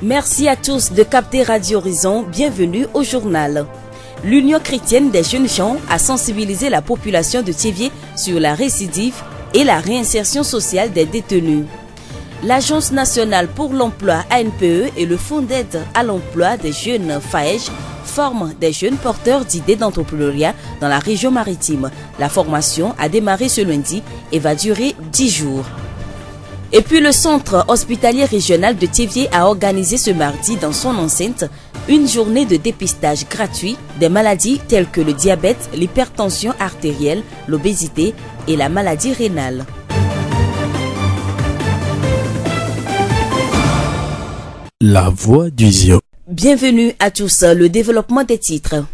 Merci à tous de capter Radio Horizon. Bienvenue au journal. L'Union chrétienne des jeunes gens a sensibilisé la population de Thiévié sur la récidive et la réinsertion sociale des détenus. L'Agence nationale pour l'emploi ANPE et le Fonds d'aide à l'emploi des jeunes FAEJ forment des jeunes porteurs d'idées d'entrepreneuriat dans la région maritime. La formation a démarré ce lundi et va durer 10 jours. Et puis le centre hospitalier régional de Thiévié a organisé ce mardi dans son enceinte une journée de dépistage gratuit des maladies telles que le diabète, l'hypertension artérielle, l'obésité et la maladie rénale. La voix du Zion. Bienvenue à tous. Le développement des titres.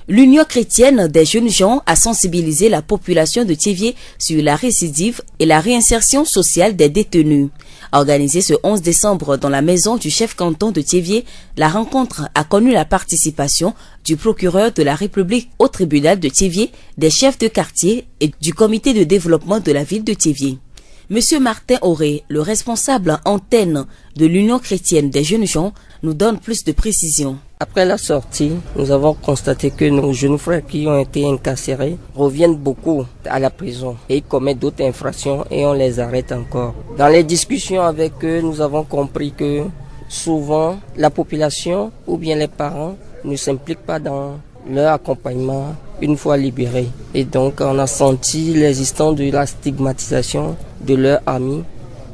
L'Union chrétienne des jeunes gens a sensibilisé la population de Thiévié sur la récidive et la réinsertion sociale des détenus. Organisée ce 11 décembre dans la maison du chef canton de Thiévié, la rencontre a connu la participation du procureur de la République au tribunal de Thiévié, des chefs de quartier et du comité de développement de la ville de Thiévié. Monsieur Martin Auré, le responsable antenne de l'Union chrétienne des jeunes gens, nous donne plus de précisions. Après la sortie, nous avons constaté que nos jeunes frères qui ont été incarcérés reviennent beaucoup à la prison et ils commettent d'autres infractions et on les arrête encore. Dans les discussions avec eux, nous avons compris que souvent la population ou bien les parents ne s'impliquent pas dans leur accompagnement une fois libérés. Et donc on a senti l'existence de la stigmatisation de leurs amis,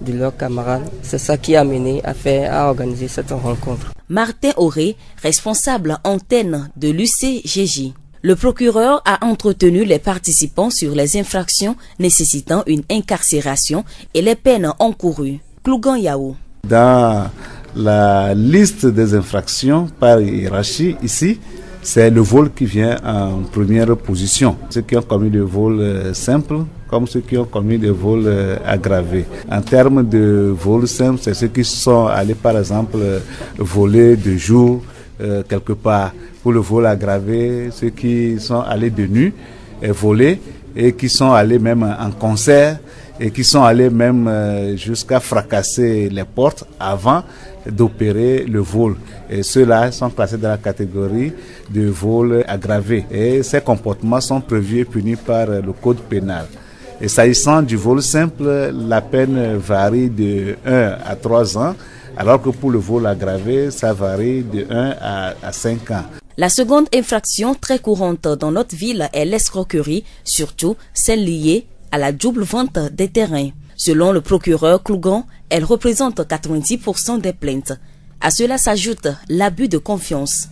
de leurs camarades. C'est ça qui a mené à organiser cette rencontre. Martin Auré, responsable antenne de l'UCGJ. Le procureur a entretenu les participants sur les infractions nécessitant une incarcération et les peines encourues. Klougan Yao. Dans la liste des infractions par hiérarchie ici, c'est le vol qui vient en première position. Ceux qui ont commis le vol simple, comme ceux qui ont commis des vols aggravés. En termes de vol simple, c'est ceux qui sont allés par exemple voler de jour quelque part. Pour le vol aggravé, ceux qui sont allés de nuit voler et qui sont allés même en concert et qui sont allés même jusqu'à fracasser les portes avant d'opérer le vol. Et ceux-là sont classés dans la catégorie de vol aggravé. Et ces comportements sont prévus et punis par le code pénal. Et s'agissant du vol simple, la peine varie de 1 à 3 ans, alors que pour le vol aggravé, ça varie de 1 à 5 ans. La seconde infraction très courante dans notre ville est l'escroquerie, surtout celle liée à la double vente des terrains. Selon le procureur Klougan, elle représente 90% des plaintes. À cela s'ajoute l'abus de confiance.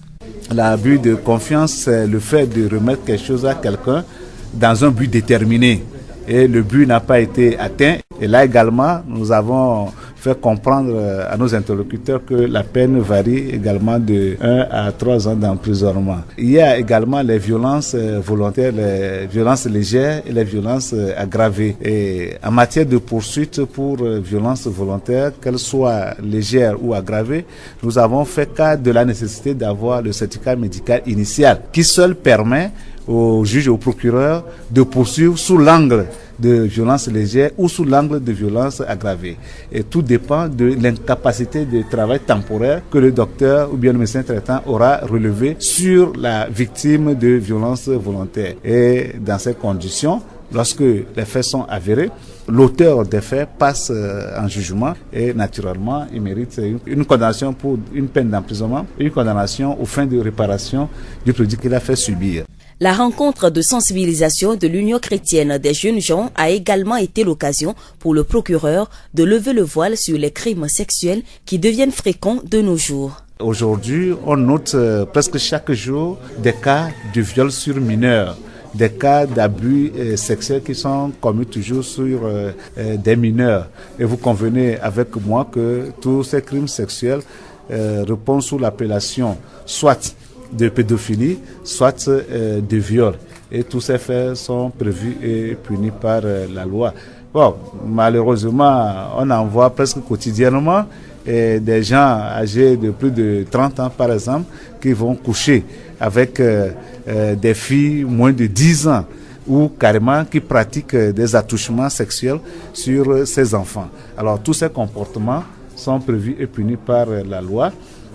L'abus de confiance, c'est le fait de remettre quelque chose à quelqu'un dans un but déterminé. Et le but n'a pas été atteint. Et là également, nous avons fait comprendre à nos interlocuteurs que la peine varie également de 1 à 3 ans d'emprisonnement. Il y a également les violences volontaires, les violences légères et les violences aggravées. Et en matière de poursuite pour violences volontaires, qu'elles soient légères ou aggravées, nous avons fait cas de la nécessité d'avoir le certificat médical initial qui seul permet au juge et au procureur de poursuivre sous l'angle de violence légère ou sous l'angle de violence aggravée. Et tout dépend de l'incapacité de travail temporaire que le docteur ou bien le médecin traitant aura relevé sur la victime de violence volontaire. Et dans ces conditions, lorsque les faits sont avérés, l'auteur des faits passe en jugement et naturellement il mérite une condamnation pour une peine d'emprisonnement et une condamnation aux fins de réparation du préjudice qu'il a fait subir. La rencontre de sensibilisation de l'Union chrétienne des jeunes gens a également été l'occasion pour le procureur de lever le voile sur les crimes sexuels qui deviennent fréquents de nos jours. Aujourd'hui, on note presque chaque jour des cas de viol sur mineurs, des cas d'abus sexuels qui sont commis toujours sur des mineurs. Et vous convenez avec moi que tous ces crimes sexuels répondent sous l'appellation soit de pédophilie, soit de viol. Et tous ces faits sont prévus et punis par la loi. Bon, malheureusement, on en voit presque quotidiennement des gens âgés de plus de 30 ans, par exemple, qui vont coucher avec des filles moins de 10 ans ou carrément qui pratiquent des attouchements sexuels sur ces enfants. Alors, tous ces comportements sont prévus et punis par la loi.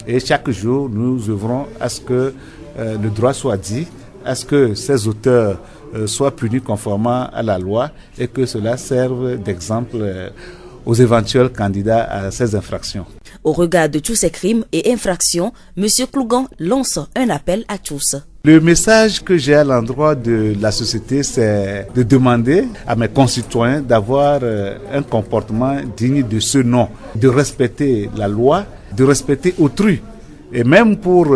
Et chaque jour, nous œuvrons à ce que le droit soit dit, à ce que ces auteurs soient punis conformément à la loi et que cela serve d'exemple aux éventuels candidats à ces infractions. Au regard de tous ces crimes et infractions, M. Clougan lance un appel à tous. Le message que j'ai à l'endroit de la société, c'est de demander à mes concitoyens d'avoir un comportement digne de ce nom, de respecter la loi, de respecter autrui. Et même pour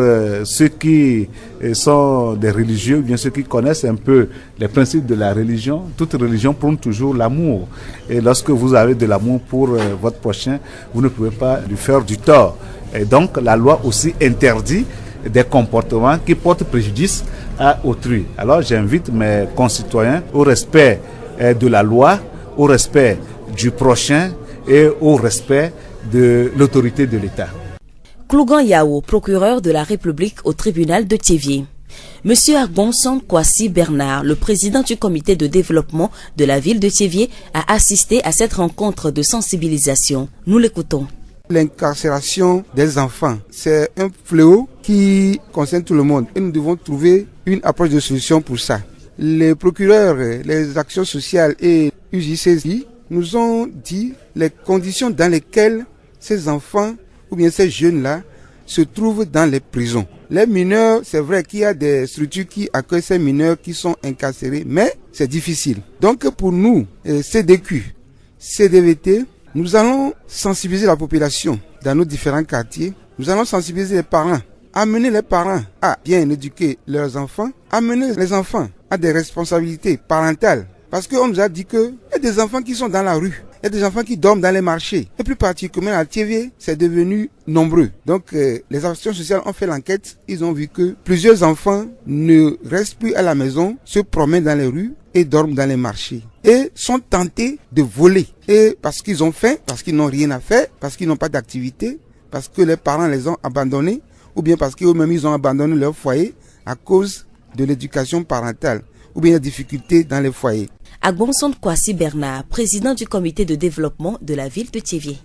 ceux qui sont des religieux, bien ceux qui connaissent un peu les principes de la religion, toute religion prône toujours l'amour. Et lorsque vous avez de l'amour pour votre prochain, vous ne pouvez pas lui faire du tort. Et donc la loi aussi interdit des comportements qui portent préjudice à autrui. Alors j'invite mes concitoyens au respect de la loi, au respect du prochain et au respect de l'autorité de l'État. Clougan Yao, procureur de la République au tribunal de Thiévié. Monsieur Agbonson Kwasi Bernard, le président du comité de développement de la ville de Thiévié, a assisté à cette rencontre de sensibilisation. Nous l'écoutons. L'incarcération des enfants, c'est un fléau qui concerne tout le monde et nous devons trouver une approche de solution pour ça. Les procureurs, les actions sociales et UJCI nous ont dit les conditions dans lesquelles ces enfants ou bien ces jeunes-là se trouvent dans les prisons. Les mineurs, c'est vrai qu'il y a des structures qui accueillent ces mineurs qui sont incarcérés, mais c'est difficile. Donc pour nous, CDQ, CDVT, nous allons sensibiliser la population dans nos différents quartiers. Nous allons sensibiliser les parents, amener les parents à bien éduquer leurs enfants, amener les enfants à des responsabilités parentales. Parce qu'on nous a dit qu'il y a des enfants qui sont dans la rue. Il y a des enfants qui dorment dans les marchés. Et plus particulièrement à Thiévié, c'est devenu nombreux. Donc les actions sociales ont fait l'enquête. Ils ont vu que plusieurs enfants ne restent plus à la maison, se promènent dans les rues et dorment dans les marchés. Et sont tentés de voler. Et parce qu'ils ont faim, parce qu'ils n'ont rien à faire, parce qu'ils n'ont pas d'activité, parce que les parents les ont abandonnés, ou bien parce qu'eux-mêmes ils ont abandonné leur foyer à cause de l'éducation parentale, ou bien la difficulté dans les foyers. Agbonson Kwasi Bernard, président du comité de développement de la ville de Thiévié.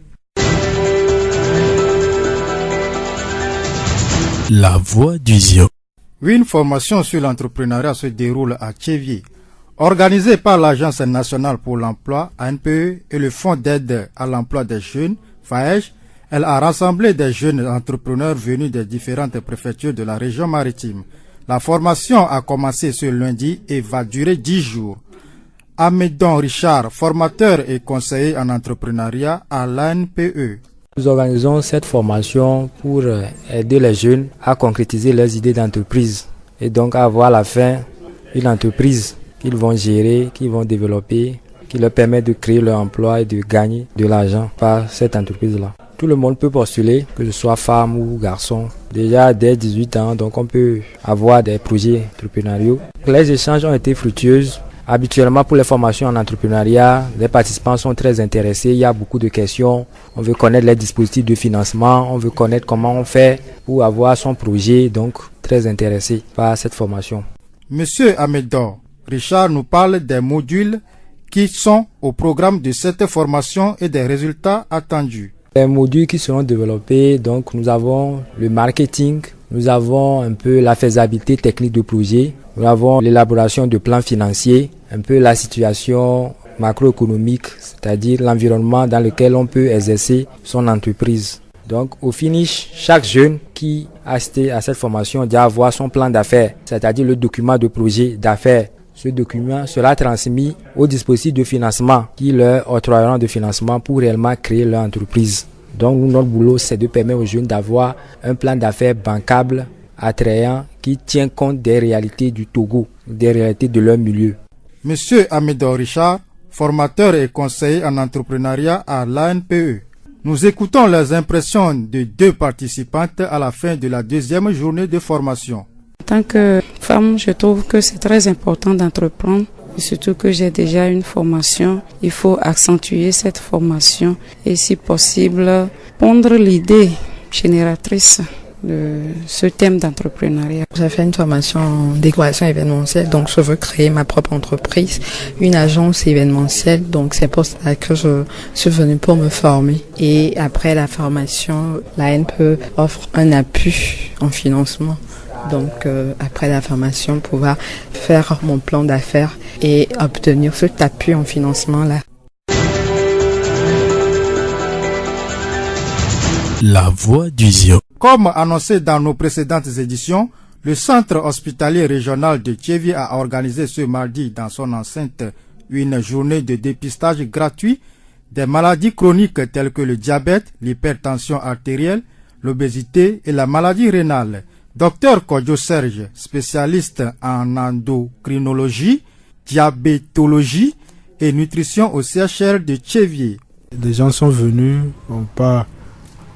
La voix du Zion. Une formation sur l'entrepreneuriat se déroule à Thiévié. Organisée par l'Agence nationale pour l'emploi, ANPE, et le Fonds d'aide à l'emploi des jeunes, FAEJ, elle a rassemblé des jeunes entrepreneurs venus des différentes préfectures de la région maritime. La formation a commencé ce lundi et va durer 10 jours. Amédon Richard, formateur et conseiller en entrepreneuriat à l'ANPE. Nous organisons cette formation pour aider les jeunes à concrétiser leurs idées d'entreprise et donc à avoir à la fin une entreprise qu'ils vont gérer, qu'ils vont développer, qui leur permet de créer leur emploi et de gagner de l'argent par cette entreprise-là. Tout le monde peut postuler, que ce soit femme ou garçon. Déjà dès 18 ans, donc on peut avoir des projets entrepreneuriaux. Les échanges ont été fructueux. Habituellement, pour les formations en entrepreneuriat, les participants sont très intéressés. Il y a beaucoup de questions. On veut connaître les dispositifs de financement. On veut connaître comment on fait pour avoir son projet. Donc, très intéressés par cette formation. Monsieur Amédon, Richard nous parle des modules qui sont au programme de cette formation et des résultats attendus. Les modules qui seront développés, donc nous avons le marketing, nous avons un peu la faisabilité technique du projet, nous avons l'élaboration de plans financiers, un peu la situation macroéconomique, c'est-à-dire l'environnement dans lequel on peut exercer son entreprise. Donc au finish, chaque jeune qui a assisté à cette formation doit avoir son plan d'affaires, c'est-à-dire le document de projet d'affaires. Ce document sera transmis au dispositif de financement qui leur octroieront de financement pour réellement créer leur entreprise. Donc notre boulot, c'est de permettre aux jeunes d'avoir un plan d'affaires bancable, attrayant, qui tient compte des réalités du Togo, des réalités de leur milieu. Monsieur Amédon Richard, formateur et conseiller en entrepreneuriat à l'ANPE. Nous écoutons les impressions de 2 participantes à la fin de la 2e journée de formation. En tant que femme, je trouve que c'est très important d'entreprendre, et surtout que j'ai déjà une formation. Il faut accentuer cette formation et si possible, pondre l'idée génératrice de ce thème d'entrepreneuriat. J'ai fait une formation en décoration événementielle, donc je veux créer ma propre entreprise, une agence événementielle, donc c'est pour ça que je suis venue pour me former. Et après la formation, la NPE offre un appui en financement. Donc après la formation, pouvoir faire mon plan d'affaires et obtenir cet appui en financement-là. La voix du Zion. Comme annoncé dans nos précédentes éditions, le centre hospitalier régional de Thiévié a organisé ce mardi dans son enceinte une journée de dépistage gratuit des maladies chroniques telles que le diabète, l'hypertension artérielle, l'obésité et la maladie rénale. Dr Kodjo Serge, spécialiste en endocrinologie, diabétologie et nutrition au CHR de Thiévié. Des gens sont venus, pas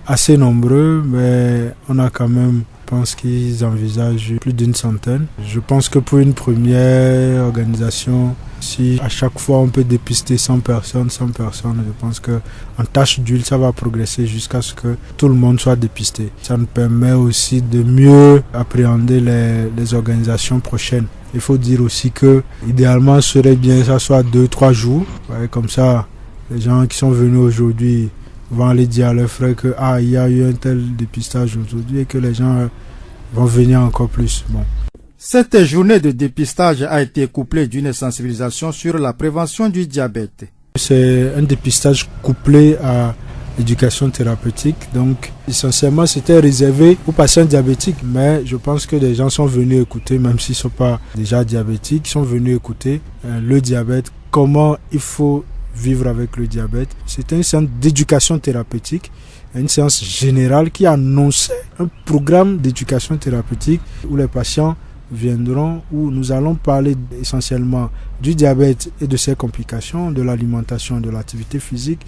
assez nombreux, mais on a quand même, je pense qu'ils envisagent plus d'une centaine. Je pense que pour une première organisation, si à chaque fois on peut dépister 100 personnes, je pense qu'en tâche d'huile, ça va progresser jusqu'à ce que tout le monde soit dépisté. Ça nous permet aussi de mieux appréhender les organisations prochaines. Il faut dire aussi que idéalement, ce serait bien que ça soit 2-3 jours. Ouais, comme ça, les gens qui sont venus aujourd'hui vont aller dire à leurs frères que il y a eu un tel dépistage aujourd'hui et que les gens vont venir encore plus. Bon. Cette journée de dépistage a été couplée d'une sensibilisation sur la prévention du diabète. C'est un dépistage couplé à l'éducation thérapeutique. Donc, essentiellement, c'était réservé aux patients diabétiques. Mais je pense que les gens sont venus écouter, même s'ils ne sont pas déjà diabétiques, ils sont venus écouter le diabète, comment il faut vivre avec le diabète. C'était une séance d'éducation thérapeutique, une séance générale qui annonçait un programme d'éducation thérapeutique où les patients viendront, où nous allons parler essentiellement du diabète et de ses complications, de l'alimentation, de l'activité physique,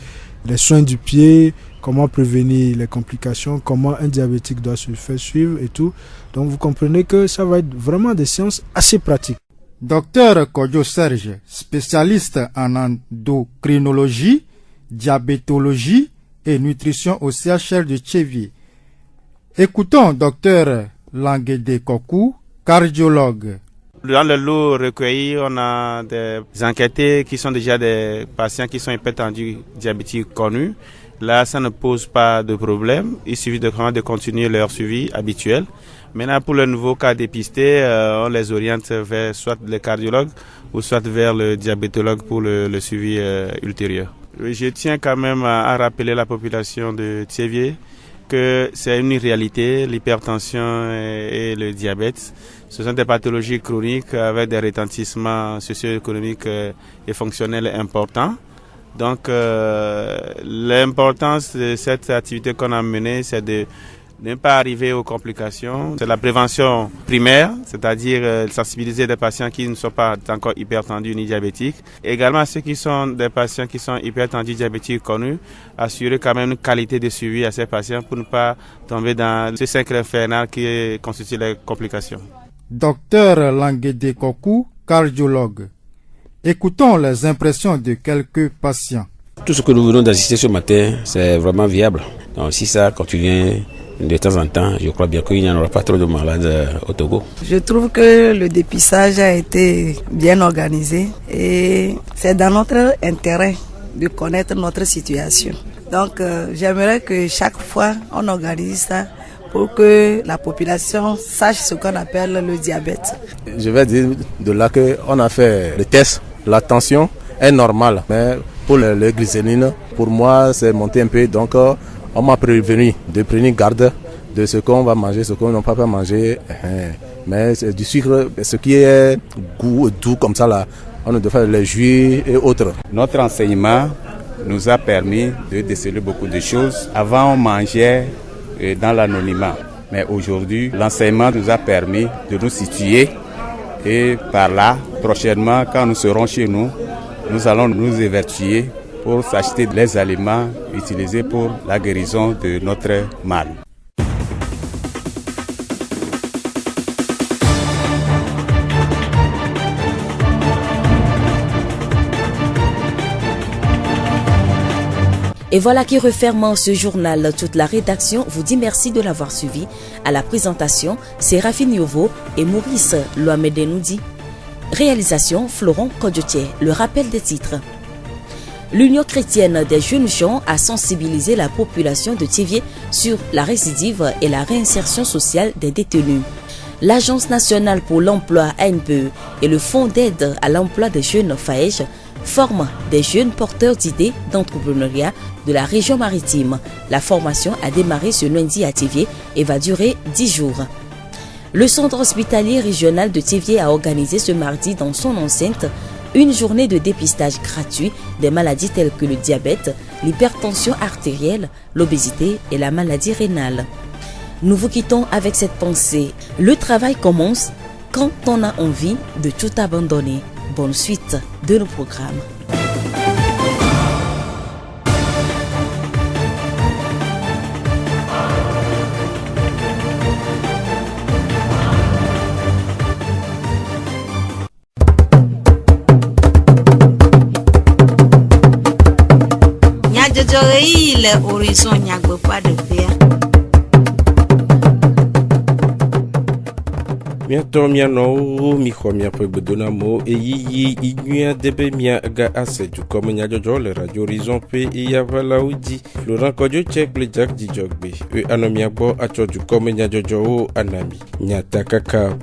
les soins du pied, comment prévenir les complications, comment un diabétique doit se faire suivre et tout. Donc vous comprenez que ça va être vraiment des séances assez pratiques. Docteur Kodjo Serge, spécialiste en endocrinologie, diabétologie et nutrition au CHR de Thiévié. Écoutons Docteur Languede Kokou, cardiologue. Dans le lot recueilli, on a des enquêtés qui sont déjà des patients qui sont hypertendus diabétiques connus. Là, ça ne pose pas de problème. Il suffit de continuer leur suivi habituel. Maintenant, pour le nouveau cas dépisté, on les oriente vers soit le cardiologue ou soit vers le diabétologue pour le suivi ultérieur. Je tiens quand même à rappeler la population de Thiévié que c'est une réalité, l'hypertension et le diabète. Ce sont des pathologies chroniques avec des retentissements socio-économiques et fonctionnels importants. Donc, l'importance de cette activité qu'on a menée, c'est de ne pas arriver aux complications. C'est la prévention primaire, c'est-à-dire sensibiliser des patients qui ne sont pas encore hypertendus ni diabétiques. Également, ceux qui sont des patients qui sont hypertendus diabétiques connus, assurer quand même une qualité de suivi à ces patients pour ne pas tomber dans ce cercle infernal qui constitue les complications. Docteur Languede Kokou, cardiologue. Écoutons les impressions de quelques patients. Tout ce que nous venons d'assister ce matin, c'est vraiment viable. Donc, si ça continue de temps en temps, je crois bien qu'il n'y en aura pas trop de malades au Togo. Je trouve que le dépistage a été bien organisé et c'est dans notre intérêt de connaître notre situation. Donc j'aimerais que chaque fois on organise ça pour que la population sache ce qu'on appelle le diabète. Je vais dire de là qu'on a fait le test, la tension est normale, mais pour les glycémines, pour moi c'est monté un peu, donc on m'a prévenu de prendre garde de ce qu'on va manger, ce qu'on n'a pas manger. Mais c'est du sucre, ce qui est goût doux comme ça là, on doit faire les jus et autres. Notre enseignement nous a permis de déceler beaucoup de choses. Avant on mangeait dans l'anonymat, mais aujourd'hui l'enseignement nous a permis de nous situer et par là, prochainement quand nous serons chez nous, nous allons nous évertuer pour s'acheter les aliments utilisés pour la guérison de notre mal. Et voilà qui referme ce journal. Toute la rédaction vous dit merci de l'avoir suivi. À la présentation, Séraphine Yovo et Maurice Loamedenoudi. Réalisation, Florent Kodjotier. Le rappel des titres. L'Union chrétienne des jeunes gens a sensibilisé la population de Thiévié sur la récidive et la réinsertion sociale des détenus. L'Agence nationale pour l'emploi ANPE et le Fonds d'aide à l'emploi des jeunes FAEJ forment des jeunes porteurs d'idées d'entrepreneuriat de la région maritime. La formation a démarré ce lundi à Thiévié et va durer 10 jours. Le centre hospitalier régional de Thiévié a organisé ce mardi dans son enceinte une journée de dépistage gratuit des maladies telles que le diabète, l'hypertension artérielle, l'obésité et la maladie rénale. Nous vous quittons avec cette pensée. Le travail commence quand on a envie de tout abandonner. Bonne suite de nos programmes. Le horizon nyagbe pas de paix. Miato miano mi khomia pe bedona mo e yi ignuya debe mia ga ase du comme nya jojo le radio horizon pe e ya vala uji Laurent Kodjo check le jack di jogbe e anomia bo acho du comme nya jojo o anami nya takaka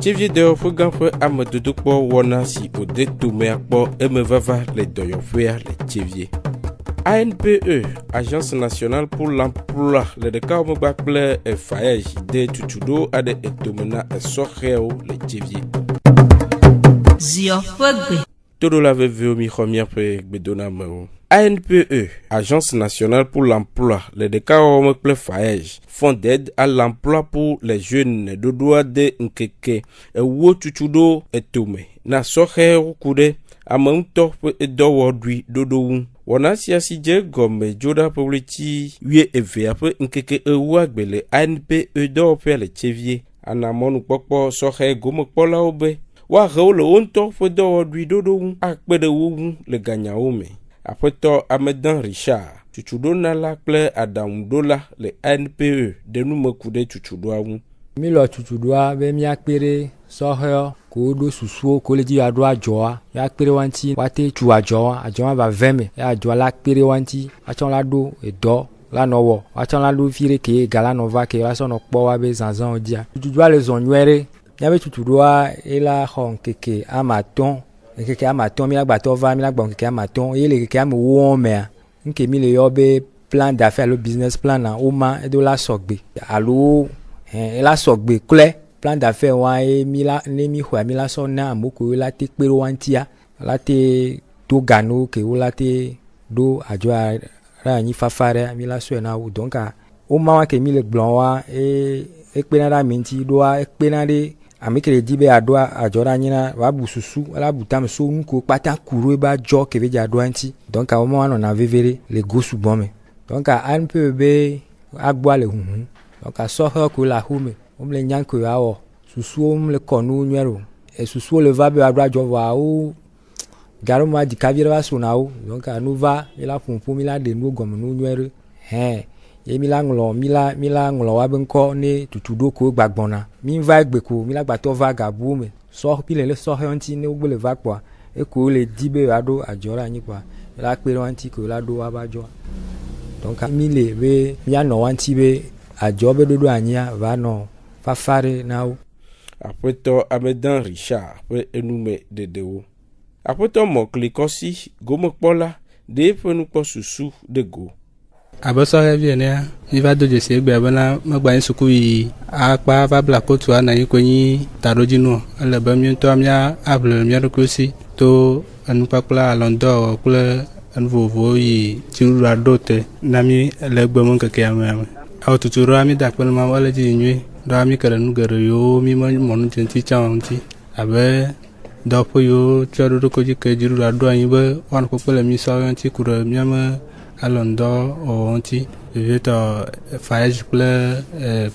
Thiévié de Foganfo Amadou Dukpo wona si o de tume akpo e me vava le doyo fuya le Thiévié ANPE, Agence nationale pour l'emploi, le décor Mobakble et FAEJ de Tutudo a de etomena et Sokheo le Thiévié. Todo la veve mi khomia pe bedona mo. ANPE, Agence nationale pour l'emploi, le décor Mobakble FAEJ, Fonds d'aide à l'emploi pour les jeunes de doa de Nkeke et wo Tutudo etome. Na Sokheo kude amamto pe dowo dui dodo wana siasi je gome joda publici wie eve ape nkeke ewa gbele ANPE do pe le Thiévié anamonu popo sohe gomo pola obe wa role onto fe do dui dodo akpede wu le ganya ome apeto Amedan Richard Tutudo na la ple Adam Dola le ANPE de nu mekude Tutudo awu mi lo Tutudo be mi akpere sohe ko do susuo ko le di ado ajoa ya kpere wanti wate tu ajoa ba veme ya ajoa la kpere wanti achon la do edo la nowo achon la do fire ke gala no va ke la so no po wa be zanzan odia Tutudo le zonwere ya be Tutudo e la hon keke amaton keke amaton mi la gba to va mi la gba keke amaton e le keke am wo me nke mi le yo be plan d'affaires le business plan na o ma e do la sogbe alo e la sogbe kle plan d'affaires wa e mila ne mi hwa mila so na moko la te pero wantia la te to gano ke la te do ajoa ra ni fafare mila so na u donc o ma wa ke mi le blon wa e pe na da minti do wa e pe na de ami ke di be adoa ajora nyina wa bususu la butam so nko pata kuru e ba jo ke be ja do anti donc o ma wa na vevere le gosu bon me donc an peu be agboa le hunhun donc so ho ko la hume le nyanko yawo susuo le konu nwero e susuo le va be adwa jova o garo ma di kavira va sunao donc anu va ila funfu mi la de nu gomu nu nwero ye mi la nglo wa ben ko ni Tutudo ko gbagbona mi va gbe ko mi la gba to va gabu me so pile le so honti ni ogbo le va kwa e ko le dibe ado ajora yin kwa la pe wanti ko la do wa ba jo donc mi le be mi ano wanti be ajobe dodo anya va no fafare now apeto Amedan Richard pe enume dedeo apeto mo klikosi gomo pola de fenu po susu de go aboso reviene mi va do jese gbe bana magba nsuku yi apa va bla kotu ana yin konyi taroji no le ba mi to amia able mi rokosi to anu pakla alondo kule anu vovo yi tiru adote nami le gbe mon keke amama aw Tuturo ami dakpel ma wala ji nyi do ami kala nu garo yo mi mon tenti chawanti abe do po yo chado ko ji ke jiru ado anyi be wan ko pele mi so yanti kuro mi ama alondo o onti veto FAEJ ple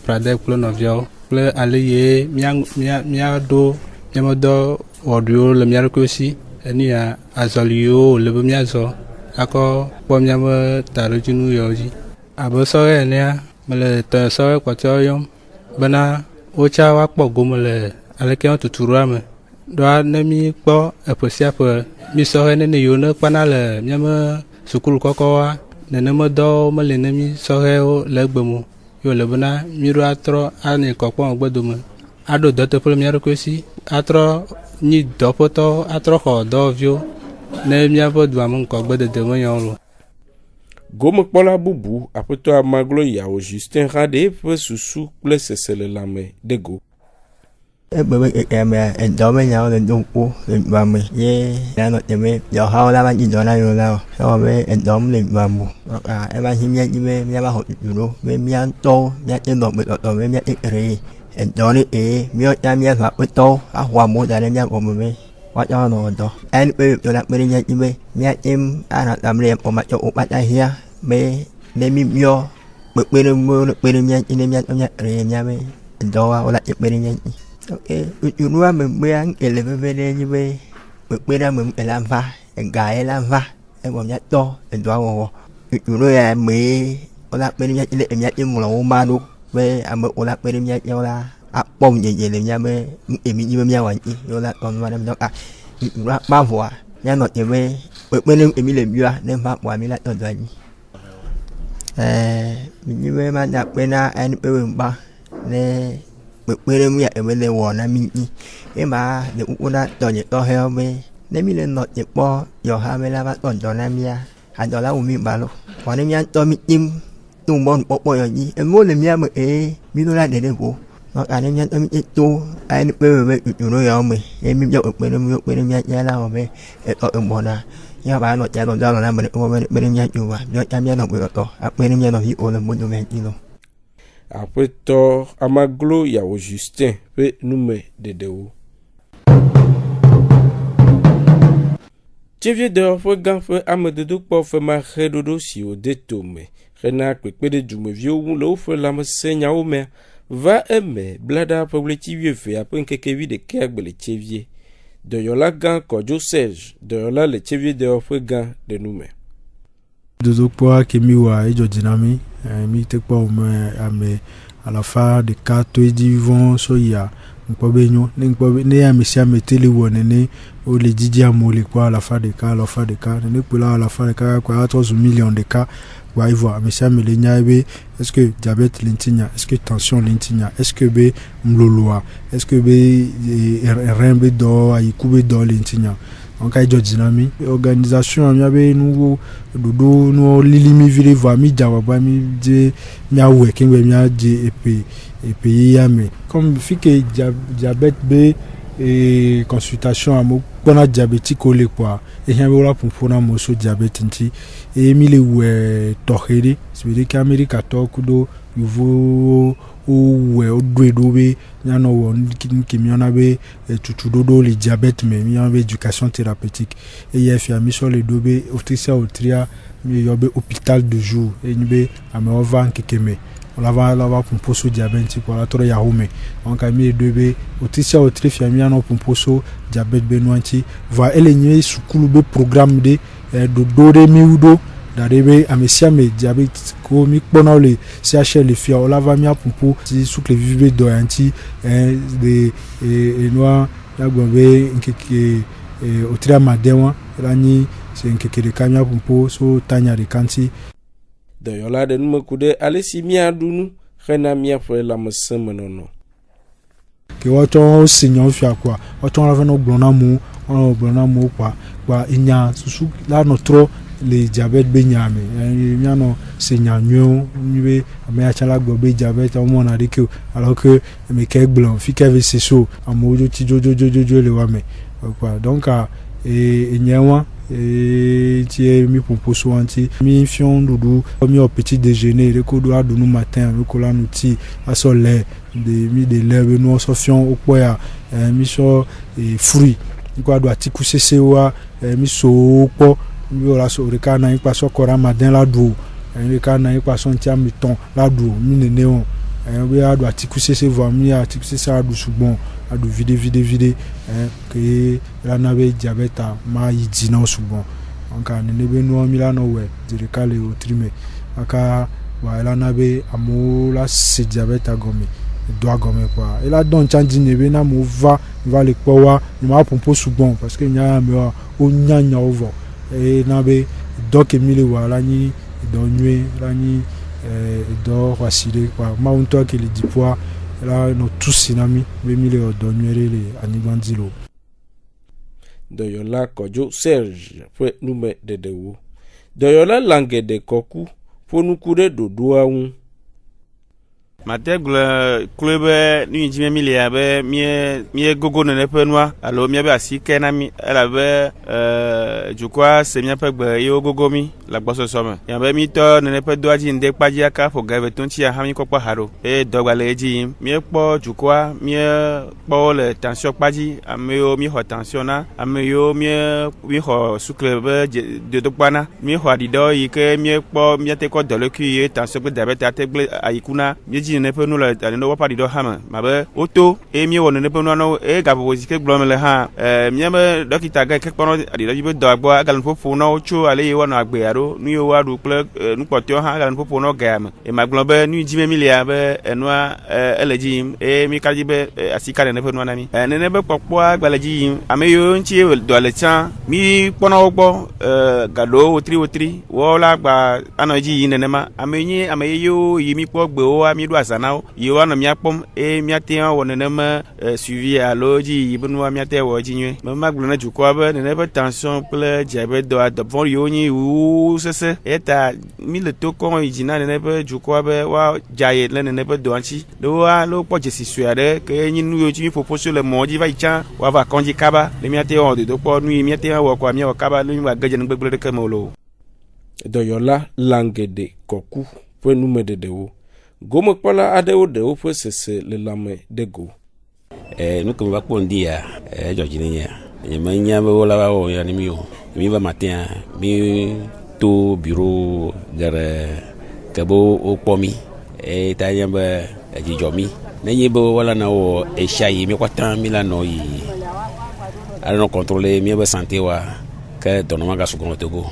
Pradec ple novio ple aliye mia do do audio le mia ko si eni a azolio le mia zo ako pom taro jinu yoji abo soe ne mele to soe kwato yom bana ocha wa kpo gomele aleke on tuturua me do anemi kpo eposia po mi soe ne yo ne pana le miame sukul kokowa nene me do mele ne mi soe o legbemu yo le bana mi ro atro ani kokpo gbedome ado dote pole mi arokosi atro ni dopoto atro ho dovio ne mi avo du am ko gbedede mo yon Gomo kpola bubu apoto amaglo yawo Justin Rade pe susu kple sesele lame dego bebe eme endome nyawo le donko le bame ye na no teme yo ha la ba ni do na yo la so be endom le bamu e ba himya ni me ba ho duro me mi an to ya te no me to me mi re endoni mi o ta mi ha to a hwa mo da le nya ko me wa cho no to en be do la me nya ni me em ana tam le o ma cho o ba ta hia me mi myo be nya ni nya re nya me do wa la be nya okay you know me an ele be ni be ra me la va en ga la va em mo nya to en do wo you know ya me o la be nya ni nya ni mo lo ma du be am o la be nya la a bom ye le nya me mi ni me wa ni yo la kon wa do a ba vua nya no ye me mi le mi a ne ma wa mi la to do ni mi me ma da pe na en pe ba ne bere mi e me le wo na mi ni e ma de u na to ye to he me ne mi le no ye po yo ha me la ba to do na mi a ha do la u mi ba lo wa ne mi an to mi tim tu mon po yo ni e mo le mi a me mi no la de de bo no ka ne mi an to mi tu ai ne pe me u no yo me e mi yo pe ne mi ya la me e to mo na ya ba no ya do na me me mi ya ju ba yo ya mi no pe to a pe ne mi no hi o le mo no me ni no après to amaglo yawo Justin pe nume dedeo Tchevie de fo ganfe amedodo kpo fe ma redodo si o detome rena pepe de jume vio wu lo fe la senya o me va eme blada probleti vieux fe après quelque vie de kerbe Tchevie de yola gan ko jo Serge de yola le Tchevie de fo gan de nume dodo kpo kemi wa ejo dinami mi te kpo me ame à la fin de 4 et vont soya nkpo benyo ne nkpo ne ya mesia meteli wonene o le didia mo le kwa à la fin de cas ne pula à la fin de cas quoi 14 millions de cas wa ivoire mesia melenya be est-ce que diabète l'intinya est-ce que tension l'intinya est-ce que be mloloa est-ce que be rembe do ayikube do l'intinya on ka jo dinami organisation mi abe nu dodo no lilimi vile va mi jawa ba mi je mi awe kenwe mi aje epe ya me comme fike diabète b et consultation amo bona diabétique ole quoi et yan wala pour na mo so diabète nti e mi le we toheri c'est dire qu'Amérique to kudo yuvo ou o do be nyano won kimi ona be tutudodo le diabète mais mi en éducation thérapeutique et il fait mi sur le dobe officiel autria mi yobe hôpital de jour et ni be ameova kekeme on la va pour poso diabète pour la tro ya home on ka mi dobe officiel autria fi mi ano pour poso diabète benwanti va elenye sukulu be programme de do mi udo d'arriver à mesia me diabète ko mi kpona le CHL le fia la va mi apumpo si sous le vive doyanti de noa la gombe nkeke otria madewa rani c'est nkeke de kamia pumpo so tanya de kanti de yola de nume kude alesi mi adunu rena mi afo la meseme nono ke wato signon fia quoi wato la veno blona mo kwa inya susu la notre les diabète benyame miano segnanyo nibe amea chala gobe diabète au mona dike alors que me kek blanc fi keve seso amojo ti jojo le wame quoi donc et nyawa et ti mi proposo anti mi fion dudu mi au petit déjeuner le ko do adunu matin le ko la nuti asole de lève nous so fion opoya mi so fruit quoi do atiku sesewa mi so po mi ora so reka na ipa so kora maden la do reka na ipa so ntia miton la do mi nene on we ado atiku sese vo mi atiku sese ado sugbon ado vide que la na be diabète ma yidi na sugbon anka ne be no milano we dirikale o trime aka wa ela na be amola se diabète agome doit gommer quoi et là donc change ne be na mo va le powa ni ma pompo sugbon parce que nya me o nya ovo et na be donc emile wa la ni do nuit la ni do wasile quoi ma on toi qui le dit poids là no tous sinami be mile o do nuit les anigandilo Doyola Kojo Serge fue nume de dewo. Doyola langue de koku fo nukure dodoa un. Mategle klube ni jime milia be mie gogo ne penwa alo mie be asike na mi ela be jukwa se mie pegbe yo gogo mi la gboso some ya be mi to ne pe do aji nde paji aka fo gave tonchi ya hami kokpa haro e dogba leji mie po jukwa mie po le tension paji ameyo mi ho tension na ameyo mi ho sukle be de dokpana mi ho adido yike mie po mie te ko dole ki e tension be diabete ategle ayikuna ne pe no la no pa di do hama mabe oto e mi won ne pe no no e ga bo zike glom le ha mi me dokita ga ke pono adi do be do agbo agal fofo no ocho ale ye wona agbe aro nu yo wadu ple nu potio ha agal fofo no ga ma e maglom be nu jime milia be enwa eleji e mi kaji be asika ne pe no na mi ne be popo agbaleji ameyo nchi do le chan mi pono ogbo gado otri wo la gba anoji ne ma amenyi ameyo yimi po gbe o ami do asana yo na miapom e miate wonenema suivi aloji ibnu miate woji nwe mama glona jukwa be ne be tension ple diabète do advon yo ni u sese eta mi le to kon ijina ne be jukwa be wa jaye le ne be do anchi do wa lo po jesi suade ke nyi nu yo ji fo poso le moji va icha wa va konji kaba le miate o de do po nu miate wo kwa mi o kaba lu wa gaje ne gbegbele ke molo Doyola langue de koku fue nume de dewo. Gomo kpala adewo de ofe sese le lame de go. Nous va pour dire Georgine ya manya be wala wa ya ni mi va matin mi to bureau gare kabo o pomi ta yamba ji jomi na yebo wala na o e shayi mi kwata mi la no yi ala no contrôler mi be santé wa ke donoma ga sugon tego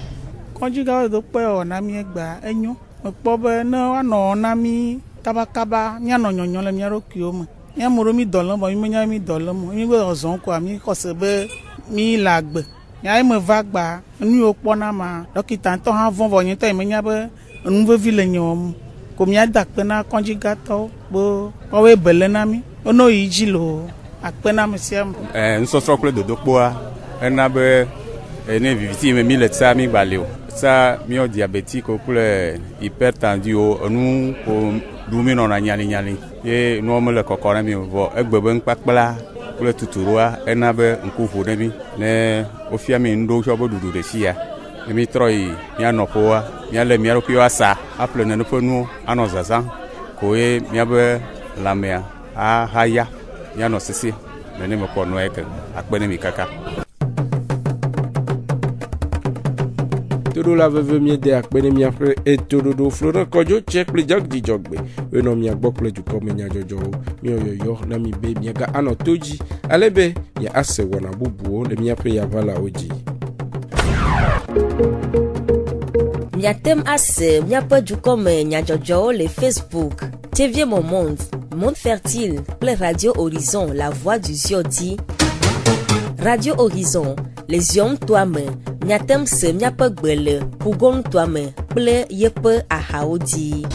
conjugal do pe o na mi gba enyo po be na wa no na mi kaba nya no nyonyo le mi ro kioma nya moro mi dolon bo mi nya mi dolon mo mi gbe ozon ko mi ko se be mi lagbe nya me va gba nu o po na ma dokita to han von vo yin te mi nya be nu ve vi le nyom ko mi ada pe na conjugal to bo o we bele na mi ono yi ji lo akpe na mi siam nso so kle dodo po a na be ene viviti me mi le tsa mi gbaleo ça mio diabétique ou kule hypertendu o nu ko dumi no na nyali e no mo le kokore mi vo egbebe nkpakpla kule tuturua enabe nkufu ne mi ne ofia mi ndo so bodudu de sia mi troi ya no poa mi ale mi aro pio asa aple ne no ponu ano zaza ko e mi abe lamea a haya ya no sisi ne me ko no eke akpene mi kaka Todo la veuve mi de akpene mi afre et todo do Florent Kojo check le jog di jogbe we no mi agbok le juko me nya jojo mi yo na mi be mi ga anotoji alebe ya ase wona bubu le mi afre ya vala oji Miatem ase miapa juko me nya jojo le Facebook TV Mon Monde Fertile Play Radio Horizon La Voix du Ziodi Radio Horizon Les yom toi-même Miatem se miapa gbele Pugon toi-même Ple yepe ahaodi